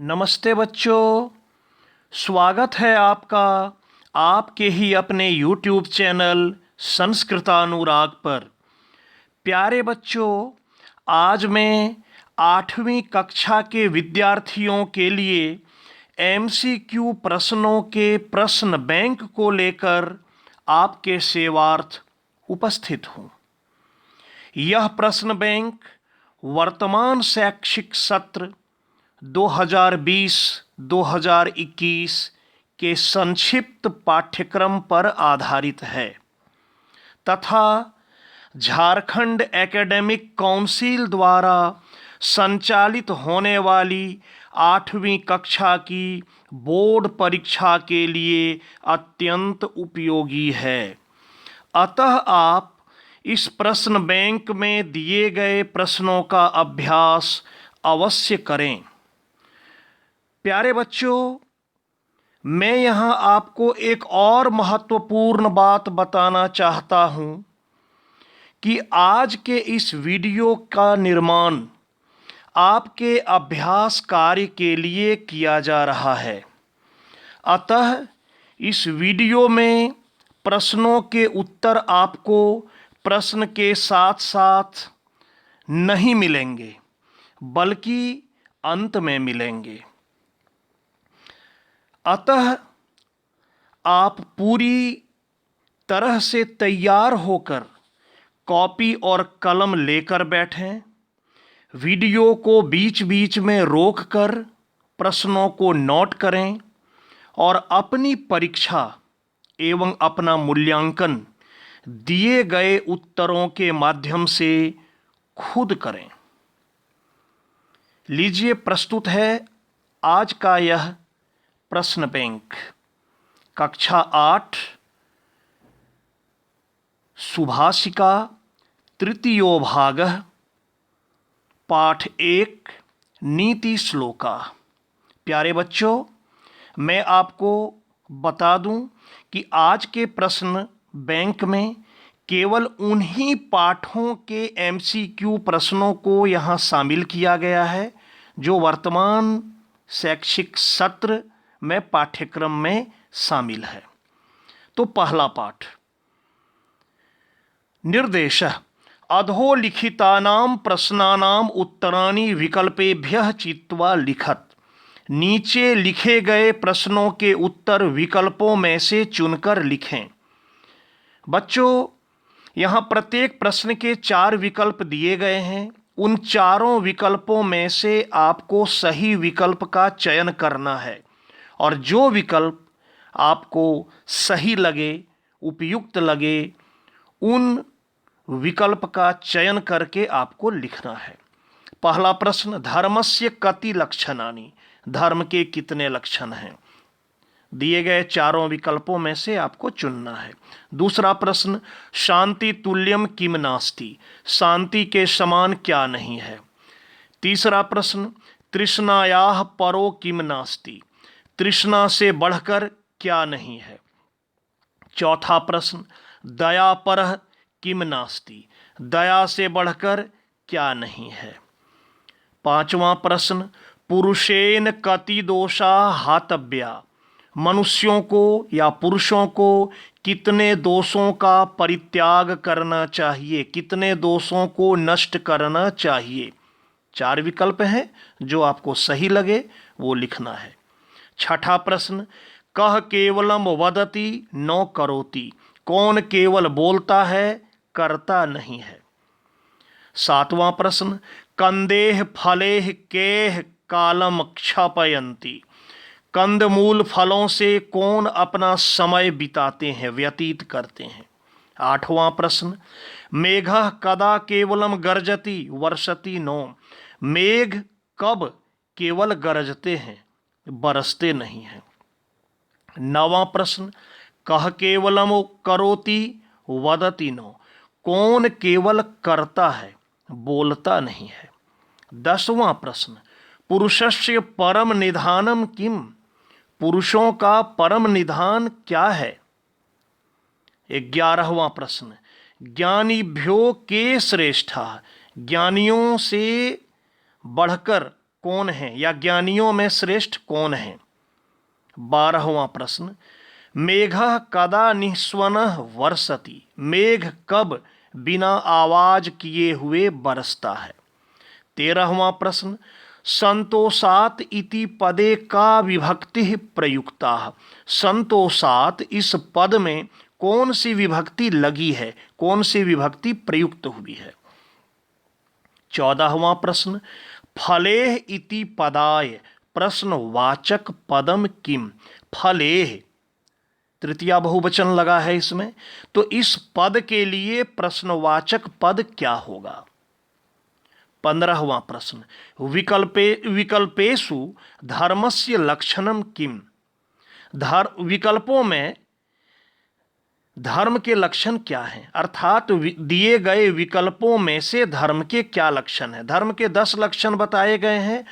नमस्ते बच्चों, स्वागत है आपका आपके ही अपने YouTube चैनल संस्कृतानुराग पर। प्यारे बच्चों, आज मैं 8वीं कक्षा के विद्यार्थियों के लिए MCQ प्रश्नों के प्रश्न बैंक को लेकर आपके सेवार्थ उपस्थित हूँ। यह प्रश्न बैंक वर्तमान शैक्षिक सत्र 2020-2021 के संक्षिप्त पाठ्यक्रम पर आधारित है तथा झारखंड एकेडमिक काउंसिल द्वारा संचालित होने वाली 8वीं कक्षा की बोर्ड परीक्षा के लिए अत्यंत उपयोगी है। अतः आप इस प्रश्न बैंक में दिए गए प्रश्नों का अभ्यास अवश्य करें। प्यारे बच्चों, मैं यहाँ आपको एक और महत्वपूर्ण बात बताना चाहता हूँ कि आज के इस वीडियो का निर्माण आपके अभ्यास कार्य के लिए किया जा रहा है। अतः इस वीडियो में प्रश्नों के उत्तर आपको प्रश्न के साथ साथ नहीं मिलेंगे, बल्कि अंत में मिलेंगे। अतः आप पूरी तरह से तैयार होकर कॉपी और कलम लेकर बैठें। वीडियो को बीच बीच में रोककर प्रश्नों को नोट करें और अपनी परीक्षा एवं अपना मूल्यांकन दिए गए उत्तरों के माध्यम से खुद करें। लीजिए, प्रस्तुत है आज का यह प्रश्न बैंक। कक्षा 8 सुभाषिका तृतीयो भागः पाठ 1 नीति श्लोका। प्यारे बच्चों, मैं आपको बता दूं कि आज के प्रश्न बैंक में केवल उन्हीं पाठों के MCQ प्रश्नों को यहाँ शामिल किया गया है जो वर्तमान शैक्षिक सत्र में पाठ्यक्रम में शामिल है। तो पहला पाठ, निर्देशः अधोलिखितानां प्रश्नानां उत्तराणि विकल्पेभ्यः चित्वा लिखत। नीचे लिखे गए प्रश्नों के उत्तर विकल्पों में से चुनकर लिखें। बच्चों, यहाँ प्रत्येक प्रश्न के 4 विकल्प दिए गए हैं। उन चारों विकल्पों में से आपको सही विकल्प का चयन करना है और जो विकल्प आपको सही लगे, उपयुक्त लगे, उन विकल्प का चयन करके आपको लिखना है। पहला प्रश्न, धर्मस्य कति लक्षणानि। धर्म के कितने लक्षण हैं? दिए गए चारों विकल्पों में से आपको चुनना है। दूसरा प्रश्न, शांति तुल्यम किम नास्ति। शांति के समान क्या नहीं है? तीसरा प्रश्न, तृष्णायाः परो किम नास्ति। तृष्णा से बढ़कर क्या नहीं है? चौथा प्रश्न, दया परः किम नास्ति। दया से बढ़कर क्या नहीं है? पांचवा प्रश्न, पुरुषेन कति दोषा हातव्या। मनुष्यों को या पुरुषों को कितने दोषों का परित्याग करना चाहिए, कितने दोषों को नष्ट करना चाहिए? 4 विकल्प हैं, जो आपको सही लगे वो लिखना है। छठा प्रश्न, कह केवलम वदति न करोति। कौन केवल बोलता है, करता नहीं है? सातवां प्रश्न, कंदेह फलेह केह कालम क्षपयन्ति। कंदमूल फलों से कौन अपना समय बिताते हैं, व्यतीत करते हैं? आठवां प्रश्न, मेघः कदा केवलम गर्जति वर्षति नो। मेघ कब केवल गरजते हैं, बरसते नहीं हैं? नवां प्रश्न, कह केवलम करोति वदति नो। कौन केवल करता है, बोलता नहीं है? 10वां प्रश्न, पुरुषस्य परम निधानम किम। पुरुषों का परम निधान क्या है? 11वां प्रश्न, ज्ञानीभ्यो के श्रेष्ठा। ज्ञानियों से बढ़कर कौन है या ज्ञानियों में श्रेष्ठ कौन है? 12वां प्रश्न, मेघः कदा निःस्वनः वर्षति, मेघ कब बिना आवाज किए हुए बरसता है? 13वां प्रश्न, संतोषात इति पदे का विभक्ति प्रयुक्ता, संतोषात इस पद में कौन सी विभक्ति लगी है, कौन सी विभक्ति प्रयुक्त हुई है? 14वां प्रश्न, फलेह इति पदाय प्रश्नवाचक पदम किम, फलेह तृतीया बहुवचन लगा है इसमें, तो इस पद के लिए प्रश्नवाचक पद क्या होगा? 15वां प्रश्न, विकल्पेषु धर्मस्य लक्षणम किम, विकल्पों में धर्म के लक्षण क्या हैं? अर्थात दिए गए विकल्पों में से धर्म के क्या लक्षण हैं? धर्म के 10 लक्षण बताए गए हैं,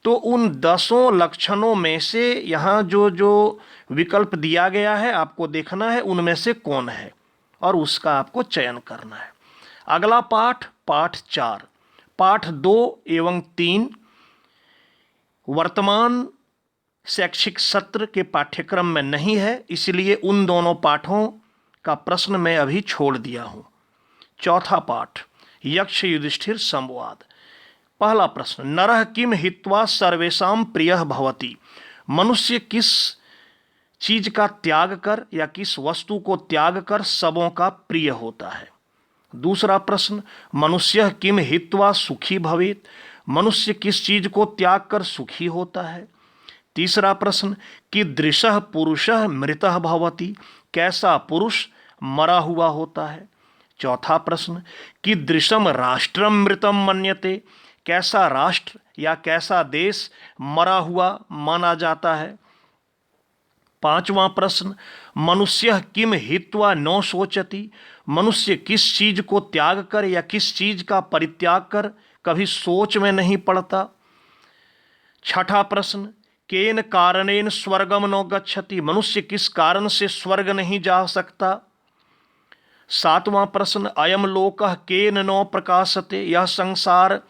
तो उन 10 लक्षणों में से यहाँ जो जो विकल्प दिया गया है आपको देखना है उनमें से कौन है और उसका आपको चयन करना है। अगला पाठ, पाठ 4, पाठ 2 एवं 3 वर्तमान शैक्षिक सत्र के पाठ्यक्रम में नहीं है, इसलिए उन दोनों पाठों का प्रश्न मैं अभी छोड़ दिया हूं। चौथा पाठ, यक्ष युधिष्ठिर संवाद। पहला प्रश्न, नरः किम हित्वा सर्वेषां प्रियः भवति, मनुष्य किस चीज का त्याग कर या किस वस्तु को त्याग कर सबों का प्रिय होता है? दूसरा प्रश्न, मनुष्य किम हित्वा सुखी भवेत, मनुष्य किस चीज को त्याग कर सुखी होता है? तीसरा प्रश्न, कीदृशः पुरुषः मृतः भवति, कैसा पुरुष मरा हुआ होता है? चौथा प्रश्न, कीदृशं राष्ट्रं मृतं मन्यते, कैसा राष्ट्र या कैसा देश मरा हुआ माना जाता है? पांचवा प्रश्न, मनुष्य किम हित्वा न शोचति, मनुष्य किस चीज को त्याग कर या किस चीज का परित्याग कर कभी सोच में नहीं पड़ता? छठा प्रश्न, केन कारणेन स्वर्गम न गच्छति, मनुष्य किस कारण से स्वर्ग नहीं जा सकता? सातवां प्रश्न, अयम लोकः केन न प्रकाशते, यह संसार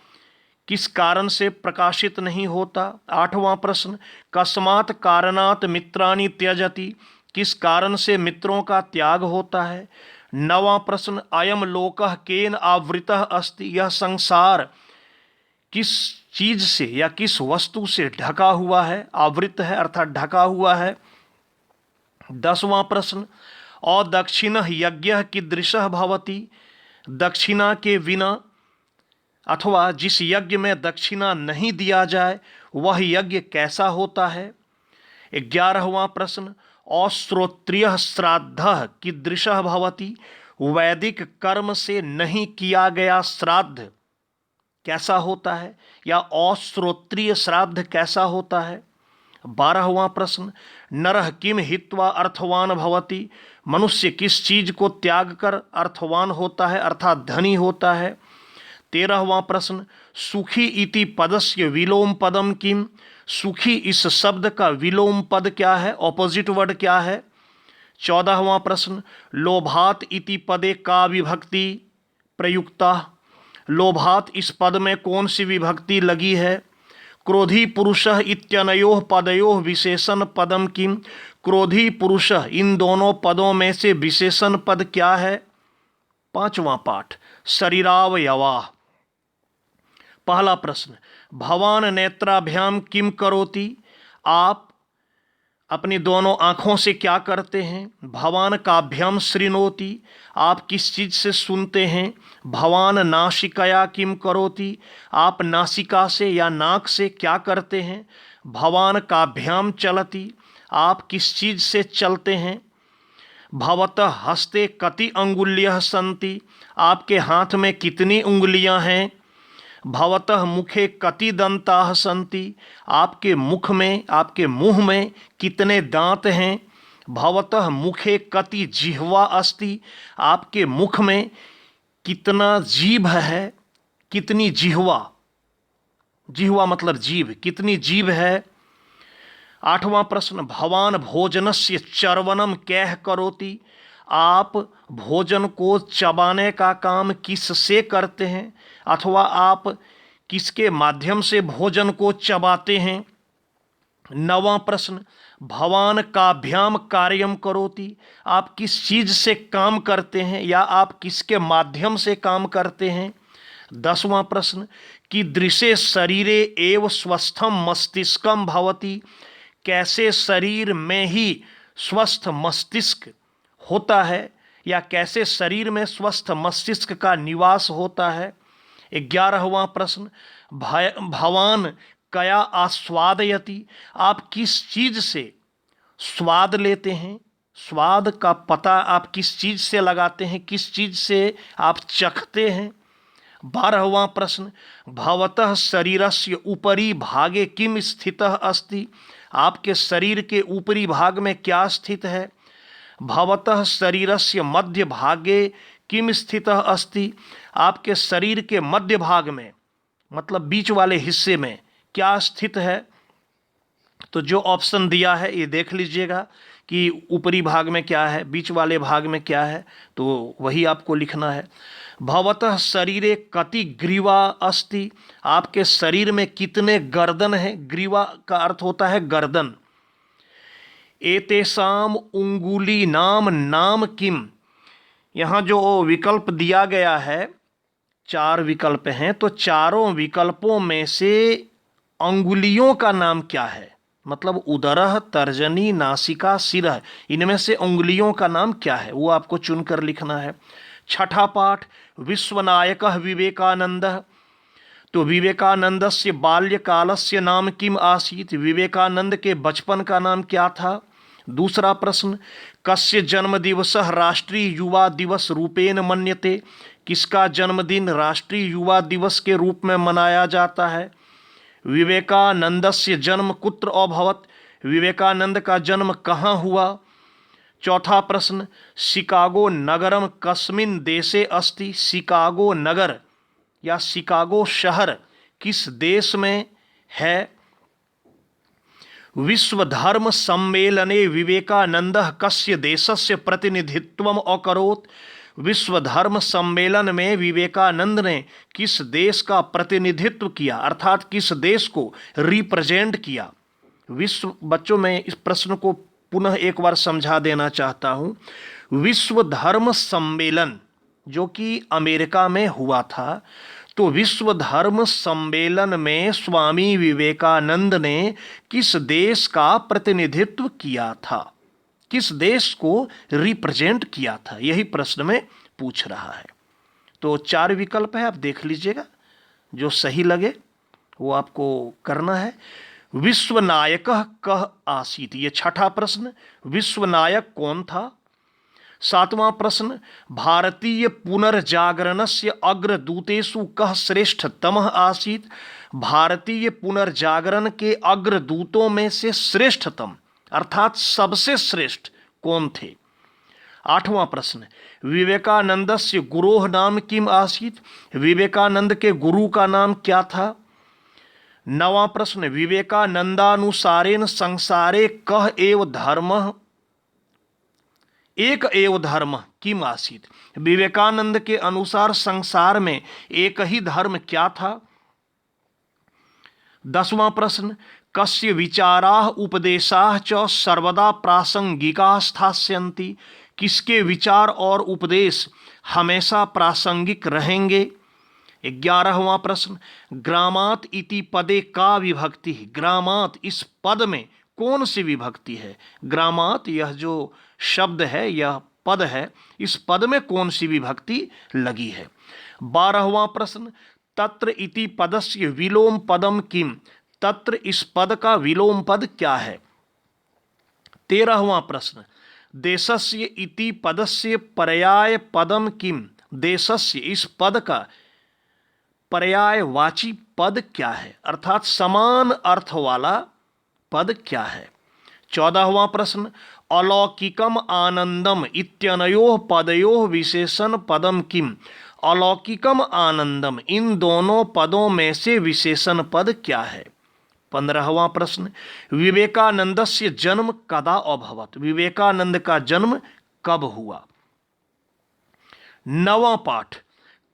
किस कारण से प्रकाशित नहीं होता? आठवां प्रश्न, कस्मात् कारणात् मित्राणि त्यजति, किस कारण से मित्रों का त्याग होता है? नवां प्रश्न, अयम लोकः केन आवृतः अस्ति, यह संसार किस चीज से या किस वस्तु से ढका हुआ है? आवृत है अर्थात ढका हुआ है। 10वां प्रश्न, अदक्षिणः यज्ञः कीदृशः भवति, दक्षिणा के बिना अथवा जिस यज्ञ में दक्षिणा नहीं दिया जाए वह यज्ञ कैसा होता है? 11वां प्रश्न, अश्रोत्रियः श्राद्धः कीदृशः भवति, वैदिक कर्म से नहीं किया गया श्राद्ध कैसा होता है या अश्रोत्रिय श्राद्ध कैसा होता है? 12वां प्रश्न, नरः किम हित्वा अर्थवान भवति, मनुष्य किस चीज को त्याग कर अर्थवान होता है अर्थात धनी होता है? 13वां प्रश्न, सुखी इति पदस्य विलोम पदम किम, सुखी इस शब्द का विलोम पद क्या है, ऑपोजिट वर्ड क्या है? 14वां प्रश्न, लोभात इति पदे का विभक्ति प्रयुक्ता, लोभात इस पद में कौन सी विभक्ति लगी है? क्रोधी पुरुषः इत्यनयोः पदयोः विशेषण पदम किम, क्रोधी पुरुषः इन दोनों पदों में से विशेषण पद क्या है? 5वां पाठ, शरीरावयवाः। पहला प्रश्न, भवान नेत्राभ्याम किम करोति, आप अपनी दोनों आँखों से क्या करते हैं? भवान काभ्याम शृणोति, आप किस चीज़ से सुनते हैं? भवान नासिकया किम करोति, आप नासिका से या नाक से क्या करते हैं? भवान काभ्याम चलति, आप किस चीज़ से चलते हैं? भवतः हस्ते कति अंगुल्यः सन्ति, आपके हाथ में कितनी उंगलियां हैं? भवतः मुखे कति दंताः सन्ति, आपके मुख में आपके मुंह में कितने दांत हैं? भवतः मुखे कति जिह्वा अस्ति, आपके मुख में कितना जीभ है, कितनी जिह्वा, जिह्वा मतलब जीभ, कितनी जीभ है? 8वां प्रश्न, भवान भोजनस्य चर्वनम कैः करोति, आप भोजन को चबाने का काम किससे करते हैं अथवा आप किसके माध्यम से भोजन को चबाते हैं? नवां प्रश्न, भवान काभ्याम कार्यम करोति, आप किस चीज से काम करते हैं या आप किसके माध्यम से काम करते हैं? 10वां प्रश्न, कीदृशे शरीरे एव स्वस्थम मस्तिष्कम भवति, कैसे शरीर में ही स्वस्थ मस्तिष्क होता है या कैसे शरीर में स्वस्थ मस्तिष्क का निवास होता है? 11वां प्रश्न, भवान कया आस्वादयति, आप किस चीज से स्वाद लेते हैं? स्वाद का पता आप किस चीज से लगाते हैं, किस चीज से आप चखते हैं? 12वां प्रश्न, भवतः शरीरस्य उपरि भागे किम स्थितः अस्ति, आपके शरीर के ऊपरी भाग में क्या स्थित है? भवतः शरीरस्य मध्य भागे किम स्थितः अस्ति, आपके शरीर के मध्य भाग में मतलब बीच वाले हिस्से में क्या स्थित है? तो जो ऑप्शन दिया है ये देख लीजिएगा कि ऊपरी भाग में क्या है, बीच वाले भाग में क्या है, तो वही आपको लिखना है। भवतः शरीरे कति ग्रीवा अस्ति, आपके शरीर में कितने गर्दन है? ग्रीवा का अर्थ होता है गर्दन। एतेषाम उंगुली नाम नाम किम, यहाँ जो विकल्प दिया गया है 4 विकल्प हैं, तो चारों विकल्पों में से अंगुलियों का नाम क्या है? मतलब उदरः, तर्जनी, नासिका, सिरः, इनमें से अंगुलियों का नाम क्या है वो आपको चुनकर लिखना है। 6ठा पाठ, विश्वनायकः विवेकानंदः, तो विवेकानंदस्य बाल्यकालस्य नाम किम आसीत्, विवेकानंद के बचपन का नाम क्या था? दूसरा प्रश्न, कस्य जन्मदिवसः राष्ट्रीय युवा दिवस रूपेण मन्यते, किसका जन्मदिन राष्ट्रीय युवा दिवस के रूप में मनाया जाता है? विवेकानंदस्य जन्म कुत्र अभवत्, विवेकानंद का जन्म कहाँ हुआ? चौथा प्रश्न, शिकागो नगरम कस्मिन् देशे अस्ति, शिकागो नगर या शिकागो शहर किस देश में है? विश्व धर्म सम्मेलने विवेकानंदः कस्य देशस्य प्रतिनिधित्वम अकरोत्, विश्व धर्म सम्मेलन में विवेकानंद ने किस देश का प्रतिनिधित्व किया, अर्थात किस देश को रिप्रेजेंट किया? विश्व, बच्चों में इस प्रश्न को पुनः एक बार समझा देना चाहता हूं। विश्व धर्म सम्मेलन जो कि अमेरिका में हुआ था, तो विश्व धर्म सम्मेलन में स्वामी विवेकानंद ने किस देश का प्रतिनिधित्व किया था, किस देश को रिप्रेजेंट किया था, यही प्रश्न में पूछ रहा है। तो 4 विकल्प है, आप देख लीजिएगा, जो सही लगे वो आपको करना है। विश्वनायकः कः आसीत्, ये 6ठा प्रश्न, विश्वनायक कौन था? 7वां प्रश्न, भारतीय पुनर्जागरणस्य अग्रदूतेषु कः श्रेष्ठतमः आसीत्, भारतीय पुनर्जागरण के अग्रदूतों में से श्रेष्ठतम अर्थात सबसे श्रेष्ठ कौन थे? 8वां प्रश्न, विवेकानंदस्य गुरोः नाम किम आसीत्, विवेकानंद के गुरु का नाम क्या था? 9वां प्रश्न, विवेकानंदानुसारेण संसारे कः एव धर्मः, एक एव धर्म किम आसीत्, विवेकानंद के अनुसार संसार में एक ही धर्म क्या था? 10वां प्रश्न, कस्य विचाराः उपदेशाः च सर्वदा प्रासंगिकाः स्थास्यन्ति, किसके विचार और उपदेश हमेशा प्रासंगिक रहेंगे? 11वां प्रश्न, ग्रामात् इति पदे का विभक्ति, ग्रामात् इस पद में कौन सी विभक्ति है? ग्रामात् यह जो शब्द है, यह पद है, इस पद में कौन सी विभक्ति लगी है? 12वां प्रश्न, तत्र इति पदस्य विलोम पदम किम, तत्र इस पद का विलोम पद क्या है? 13वां प्रश्न, देशस्य इति पदस्य पर्याय पदम किम, देशस्य इस पद का पर्यायवाची पद क्या है, अर्थात समान अर्थ वाला पद क्या है? 14वां प्रश्न, अलौकिकम आनंदम इत्यनयोः पदयोः विशेषण पदम किम, अलौकिकम आनंदम इन दोनों पदों में से विशेषण पद क्या है? 15वां प्रश्न, विवेकानंदस्य जन्म कदा अभवत्, विवेकानंद का जन्म कब हुआ? 9वां पाठ,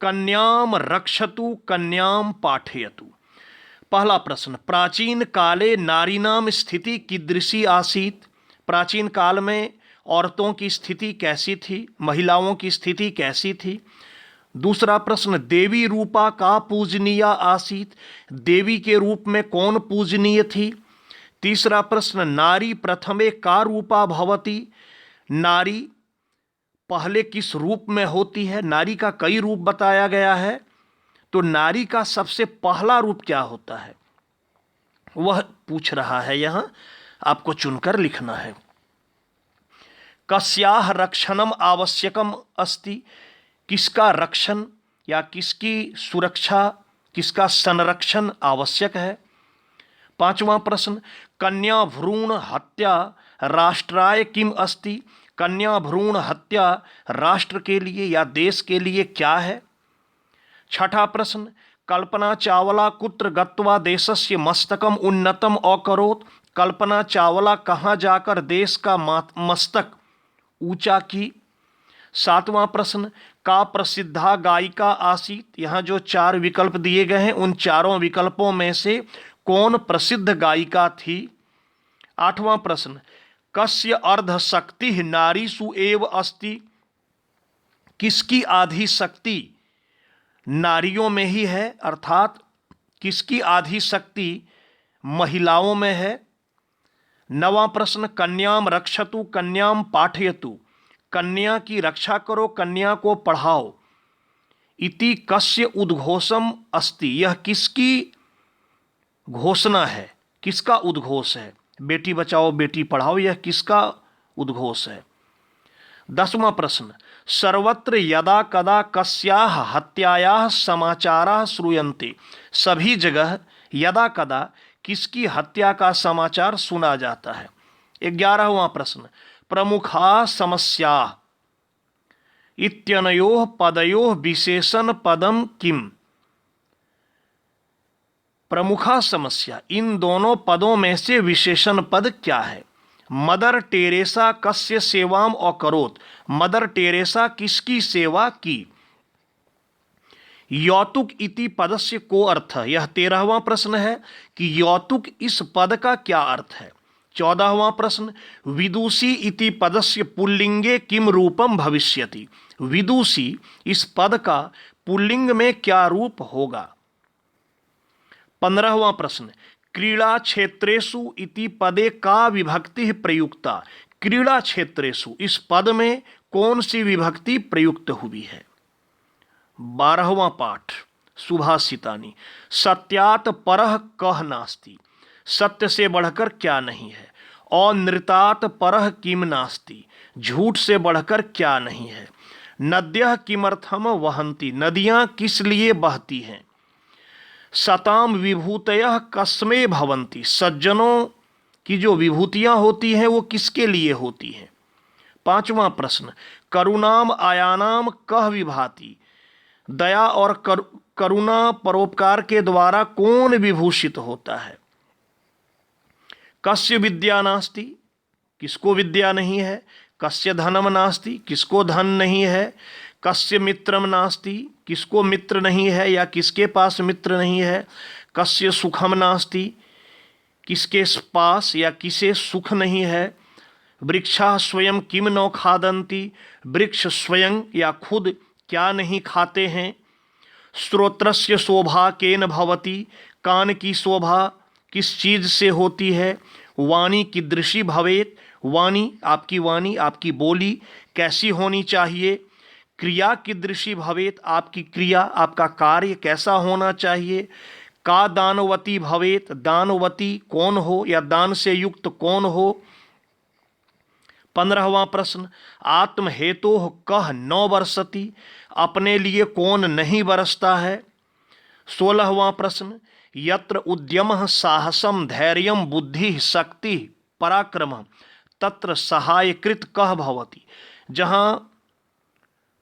कन्याम रक्षतु कन्याम पाठयतु। पहला प्रश्न, प्राचीन काले नारीणाम स्थिति कीदृशी आसीत्। प्राचीन काल में औरतों की स्थिति कैसी थी, महिलाओं की स्थिति कैसी थी। दूसरा प्रश्न, देवी रूपा का पूजनीय आसीत्। देवी के रूप में कौन पूजनीय थी। तीसरा प्रश्न, नारी प्रथमे का रूपा भवति। नारी पहले किस रूप में होती है। नारी का कई रूप बताया गया है, तो नारी का सबसे पहला रूप क्या होता है वह पूछ रहा है। यहां आपको चुनकर लिखना है। कस्याह रक्षणम आवश्यकम अस्ति। किसका रक्षण या किसकी सुरक्षा, किसका संरक्षण आवश्यक है। पांचवा प्रश्न, कन्या भ्रूण हत्या राष्ट्राय किम अस्ति। कन्या भ्रूण हत्या राष्ट्र के लिए या देश के लिए क्या है। छठा प्रश्न, कल्पना चावला कुत्र गत्वा देशस्य मस्तकम उन्नतम अकरोत्। कल्पना चावला कहाँ जाकर देश का मस्तक ऊंचा की। सातवां प्रश्न, का प्रसिद्धा गायिका आसीत्। यहाँ जो चार विकल्प दिए गए हैं उन चारों विकल्पों में से कौन प्रसिद्ध गायिका थी। आठवां प्रश्न, कस्य अर्धशक्ति नारीषु एव अस्ति। किसकी आधी शक्ति नारियों में ही है, अर्थात किसकी आधी शक्ति महिलाओं में है। नवां प्रश्न, कन्याम रक्षतु कन्याम पाठयतु। कन्या की रक्षा करो, कन्या को पढ़ाओ। इति कस्य उद्घोषम अस्ति। यह किसकी घोषणा है, किसका उद्घोष है। बेटी बचाओ बेटी पढ़ाओ यह किसका उद्घोष है। 10वां प्रश्न, सर्वत्र यदा कदा कस्याः हत्यायाः समाचाराः श्रूयन्ते। सभी जगह यदा कदा किसकी हत्या का समाचार सुना जाता है। 11वां प्रश्न, प्रमुखा समस्या इत्यनयोः पदयोः विशेषण पदम किम। प्रमुखा समस्या, इन दोनों पदों में से विशेषण पद क्या है। मदर टेरेसा कस्य सेवाम अकरोत्। मदर टेरेसा किसकी सेवा की। यौतुक इति पदस्य को अर्थ। यह 13वां प्रश्न है कि यौतुक इस पद का क्या अर्थ है। 14वां प्रश्न, विदुषी इति पदस्य पुल्लिंगे किम रूपम भविष्यति। विदुषी इस पद का पुल्लिंग में क्या रूप होगा। 15वां प्रश्न, क्रीड़ा क्षेत्रेषु इति पदे का विभक्ति प्रयुक्ता। क्रीड़ा क्षेत्रेषु इस पद में कौन सी विभक्ति प्रयुक्त हुई है। 12वां पाठ, सुभाषितानि। सत्यात परः कः नास्ति। सत्य से बढ़कर क्या नहीं है। अनृतात परः किम नास्ति। झूठ से बढ़कर क्या नहीं है। नद्यः किमर्थम वहन्ति। नदियां किस लिए बहती हैं। सताम विभूतयः कस्मै भवन्ति। सज्जनों की जो विभूतियां होती हैं वो किसके लिए होती हैं। 5वां प्रश्न, करुणाम आयानाम कः विभाति। दया और करुणा परोपकार के द्वारा कौन विभूषित होता है। कस्य विद्या नास्ति। किसको विद्या नहीं है। कस्य धनम नास्ति। किसको धन नहीं है। कस्य मित्रम नास्ति। किसको मित्र नहीं है या किसके पास मित्र नहीं है। कस्य सुखम नास्ति। किसके पास या किसे सुख नहीं है। वृक्षा स्वयं किम न खादन्ति। वृक्ष स्वयं या खुद क्या नहीं खाते हैं। श्रोत्रस्य शोभा केन भवति। कान की शोभा किस चीज से होती है। वाणी कीदृशी भवेत्। वाणी आपकी बोली कैसी होनी चाहिए। क्रिया कीदृशी भवेत्। आपकी क्रिया आपका कार्य कैसा होना चाहिए। का दानवती भवेत्। दानवती कौन हो या दान से युक्त कौन हो। 15वां प्रश्न, आत्महेतोः कः न वर्षति। अपने लिए कौन नहीं बरसता है। 16वां प्रश्न, यत्र उद्यमः साहसम धैर्यं बुद्धि शक्ति पराक्रमः तत्र सहायकृत कः भवति। जहाँ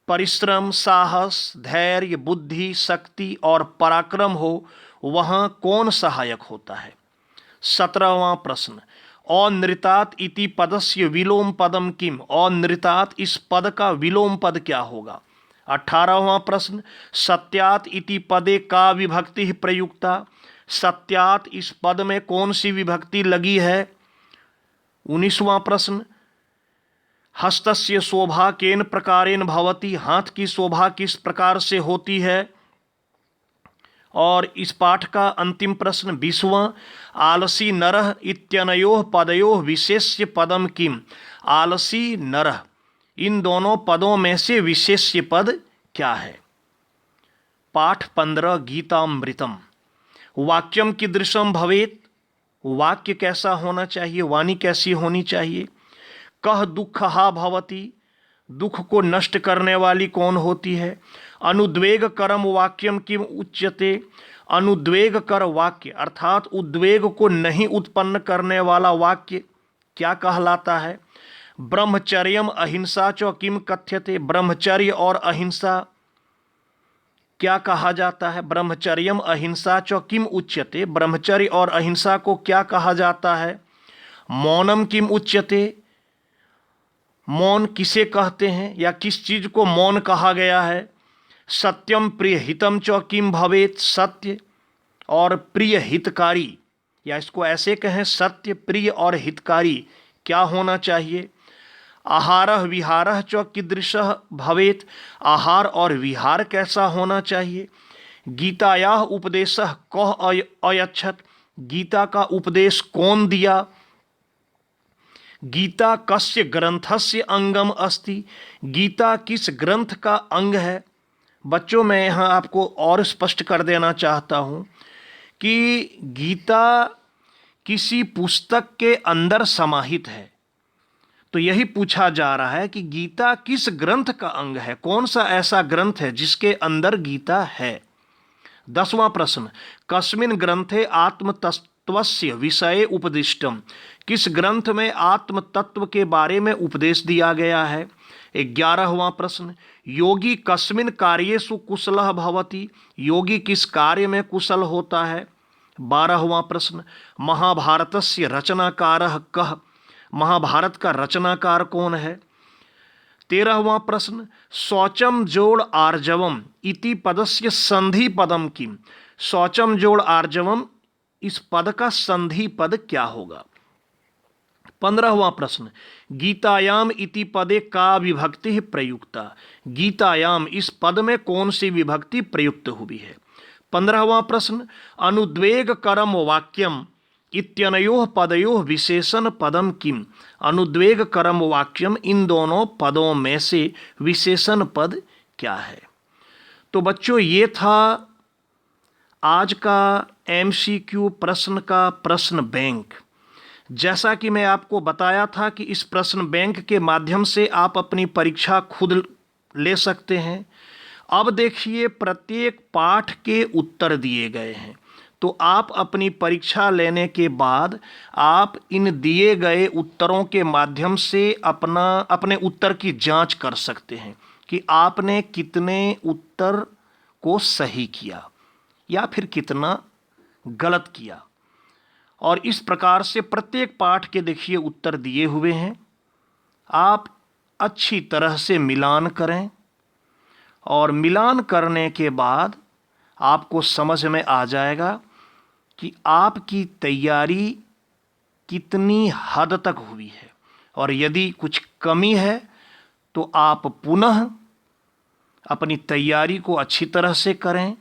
परिश्रम, साहस, धैर्य, बुद्धि, शक्ति और पराक्रम हो वहाँ कौन सहायक होता है। 17वां प्रश्न, अनृतात इति पदस्य विलोम पदम किम। अनृतात इस पद का विलोम पद क्या होगा। 18वां प्रश्न, सत्यात इति पदे का विभक्ति प्रयुक्ता। सत्यात इस पद में कौन सी विभक्ति लगी है। 19वां प्रश्न, हस्तस्य शोभा केन प्रकारेण भवति। हाथ की शोभा किस प्रकार से होती है। और इस पाठ का अंतिम प्रश्न 20वां, आलसी नरः इत्यनयोः पदयोः विशेष्य पदम किम। आलसी नरः, इन दोनों पदों में से विशेष्य पद क्या है। पाठ 15, गीतामृतम। वाक्यम कीदृशम भवेत्। वाक्य कैसा होना चाहिए, वाणी कैसी होनी चाहिए। कह दुःखहा भवति, दुख को नष्ट करने वाली कौन होती है। अनुद्वेग करम वाक्यम किम उच्यते। अनुद्वेग कर वाक्य अर्थात उद्वेग को नहीं उत्पन्न करने वाला वाक्य क्या कहलाता है। ब्रह्मचर्यम अहिंसा च किम कथ्यते। ब्रह्मचर्य और अहिंसा क्या कहा जाता है। ब्रह्मचर्यम अहिंसा च किम उच्यते। ब्रह्मचर्य और अहिंसा को क्या कहा जाता है। मौनम किम उच्यते। मौन किसे कहते हैं या किस चीज को मौन कहा गया है। सत्यम प्रिय हितम च किम भवेत्। सत्य और प्रिय हितकारी, या इसको ऐसे कहें, सत्य प्रिय और हितकारी क्या होना चाहिए। आहारः विहारः च कीदृशः भवेत्। आहार और विहार कैसा होना चाहिए। गीतायाः उपदेशः कः अयच्छत्। गीता का उपदेश कौन दिया। गीता कस्य ग्रंथस्य अंगम अस्ति। गीता किस ग्रंथ का अंग है। बच्चों, मैं यहाँ आपको और स्पष्ट कर देना चाहता हूँ कि गीता किसी पुस्तक के अंदर समाहित है। तो यही पूछा जा रहा है कि गीता किस ग्रंथ का अंग है, कौन सा ऐसा ग्रंथ है जिसके अंदर गीता है। 10वां प्रश्न, कस्मिन् ग्रंथे आत्मतत्वस्य विषये उपदिष्टम। किस ग्रंथ में आत्म तत्व के बारे में उपदेश दिया गया है। 11वां प्रश्न, योगी कस्मिन् कार्येषु कुशलः भवति। योगी किस कार्य में कुशल होता है। 12वां प्रश्न, महाभारतस्य रचनाकारः कः। महाभारत का रचनाकार कौन है। 13वां प्रश्न, शौचम जोड़ आर्जवम इति पदस्य संधि पदम किम। शौचम जोड़ आर्जवम, इस पद का संधि पद क्या होगा। 15वां प्रश्न, गीतायाम इति पदे का विभक्ति प्रयुक्ता। गीतायाम इस पद में कौन सी विभक्ति प्रयुक्त हुई है। 15वां प्रश्न, अनुद्वेग करम वाक्यम इत्यनयोः पदयोः विशेषण पदम किम। अनुद्वेग करम वाक्यम, इन दोनों पदों में से विशेषण पद क्या है। तो बच्चों, ये था आज का MCQ प्रश्न का प्रश्न बैंक। जैसा कि मैं आपको बताया था कि इस प्रश्न बैंक के माध्यम से आप अपनी परीक्षा खुद ले सकते हैं। अब देखिए, प्रत्येक पाठ के उत्तर दिए गए हैं, तो आप अपनी परीक्षा लेने के बाद आप इन दिए गए उत्तरों के माध्यम से अपने उत्तर की जांच कर सकते हैं कि आपने कितने उत्तर को सही किया या फिर कितना गलत किया। और इस प्रकार से प्रत्येक पाठ के देखिए उत्तर दिए हुए हैं। आप अच्छी तरह से मिलान करें और मिलान करने के बाद आपको समझ में आ जाएगा कि आपकी तैयारी कितनी हद तक हुई है। और यदि कुछ कमी है तो आप पुनः अपनी तैयारी को अच्छी तरह से करें,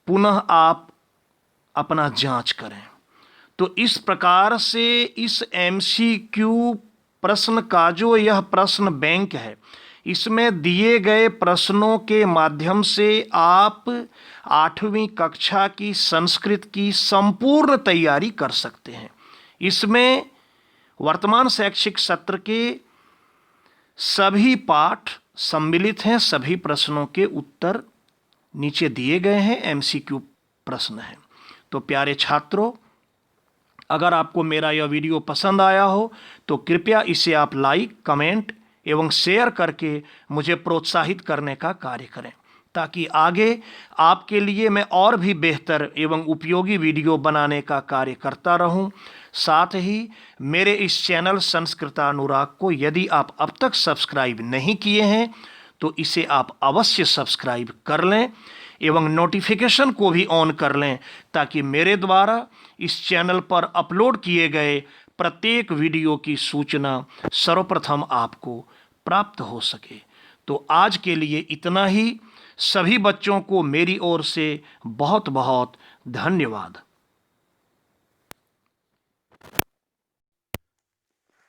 पुनः आप अपना जांच करें। तो इस प्रकार से इस MCQ प्रश्न का जो यह प्रश्न बैंक है, इसमें दिए गए प्रश्नों के माध्यम से आप 8वीं कक्षा की संस्कृत की संपूर्ण तैयारी कर सकते हैं। इसमें वर्तमान शैक्षिक सत्र के सभी पाठ सम्मिलित हैं। सभी प्रश्नों के उत्तर नीचे दिए गए हैं, MCQ प्रश्न है। तो प्यारे छात्रों, अगर आपको मेरा यह वीडियो पसंद आया हो तो कृपया इसे आप लाइक, कमेंट एवं शेयर करके मुझे प्रोत्साहित करने का कार्य करें, ताकि आगे आपके लिए मैं और भी बेहतर एवं उपयोगी वीडियो बनाने का कार्य करता रहूं। साथ ही मेरे इस चैनल संस्कृतानुराग को यदि आप अब तक सब्सक्राइब नहीं किए हैं तो इसे आप अवश्य सब्सक्राइब कर लें एवं नोटिफिकेशन को भी ऑन कर लें, ताकि मेरे द्वारा इस चैनल पर अपलोड किए गए प्रत्येक वीडियो की सूचना सर्वप्रथम आपको प्राप्त हो सके। तो आज के लिए इतना ही। सभी बच्चों को मेरी ओर से बहुत बहुत धन्यवाद।